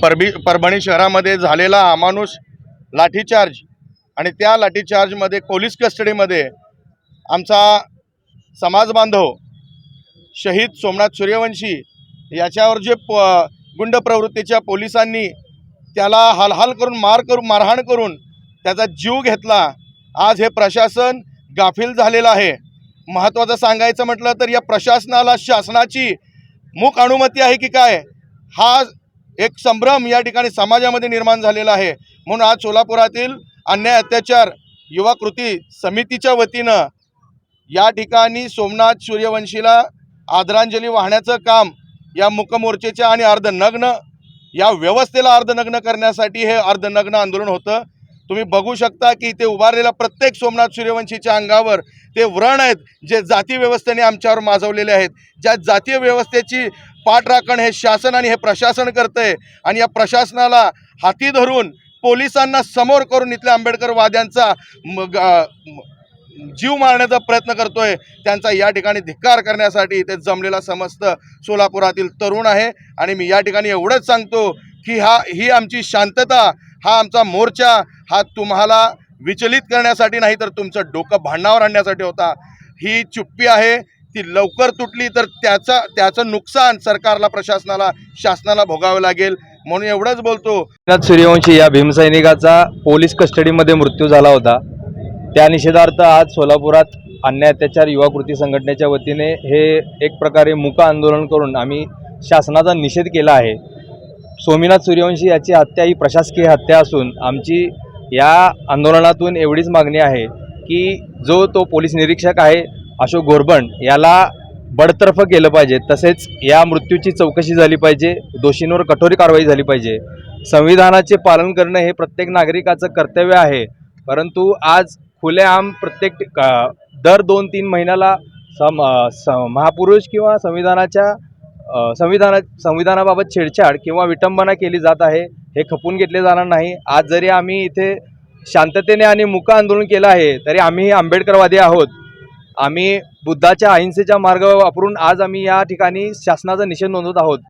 परभणी शहरामध्ये झालेला अमानुष लाठीचार्ज आणि त्या लाठीचार्जमध्ये पोलीस कस्टडीमध्ये आमचा समाज बांधव शहीद सोमनाथ सूर्यवंशी याच्यावर जे गुंड प्रवृत्तीच्या पोलिसांनी त्याला हालहाल करून मारहाण करून त्याचा जीव घेतला। आज हे प्रशासन गाफील झालेलं आहे। महत्त्वाचं सांगायचं म्हटलं तर या प्रशासनाला शासनाची मूक अनुमती आहे की काय, हा एक संभ्रम या ठिकाणी समाजामध्ये निर्माण झालेला आहे। म्हणून आज सोलापुरातील अन्याय अत्याचार युवा कृती समितीच्या वतीनं या ठिकाणी सोमनाथ सूर्यवंशीला आदरांजली वाहण्याचं काम या मूकमोर्चेच्या आणि अर्धनग्न या व्यवस्थेला अर्धनग्न करण्यासाठी हे अर्धनग्न आंदोलन होतं। तुम्ही बघू शकता की इथे उभारलेल्या प्रत्येक सोमनाथ सूर्यवंशीच्या अंगावर ते व्रण आहेत जे जाती व्यवस्थेने आमच्यावर माजवलेले आहेत। ज्या जातीय व्यवस्थेची पाठराखण हे शासन आणि हे प्रशासन करतंय आणि या प्रशासनाला हाती धरून पोलिसांना समोर करून इथल्या आंबेडकरवाद्यांचा जीव मारण्याचा प्रयत्न करतोय। त्यांचा या ठिकाणी धिक्कार करण्यासाठी इथे जमलेला समस्त सोलापुरातील तरुण आहे। आणि मी या ठिकाणी एवढंच सांगतो की ही आमची शांतता, हा आमचा मोर्चा हा तुम्हाला विचलित करण्यासाठी नाही तर तुमचं डोकं भांडणावर आणण्यासाठी होता। ही चुप्पी आहे ती लवकर तुटली तर त्याचं नुकसान सरकारला, प्रशासनाला, शासनाला भोगावं लागेल। म्हणून एवढंच बोलतो। सोमनाथ सूर्यवंशी या भीमसैनिकाचा पोलीस कस्टडीमध्ये मृत्यू झाला होता। त्या निषेधार्थ आज सोलापुरात अन्याय अत्याचार युवा कृती संघटनेच्या वतीने हे एक प्रकारे मूक आंदोलन करून आम्ही शासनाचा निषेध केला आहे। सोमनाथ सूर्यवंशी याची हत्या ही प्रशासकीय हत्या असून आमची या आंदोलनातून एवढीच मागणी आहे की जो तो पोलीस निरीक्षक आहे अशोक गोरबंड याला बडतर्फ केलं पाहिजे। तसेच या मृत्यूची चौकशी झाली पाहिजे, दोषींवर कठोर कारवाई झाली पाहिजे। संविधानाचे पालन करणं हे प्रत्येक नागरिकाचं कर्तव्य आहे, परंतु आज खुलेआम प्रत्येक दर 2-3 महिन्याला महापुरुष किंवा संविधानाबाबत छेडछाड किंवा विटंबना केली जात आहे, हे खपून घेतले जाणार नाही। आज जरी आम्ही इथे शांततेने आणि मूक आंदोलन केलं आहे तरी आम्ही आंबेडकरवादी आहोत। आम्ही बुद्धाच्या अहिंसेचा मार्ग वापरून आज आम्ही या ठिकाणी शासनाचा निषेध नोंदवत आहोत।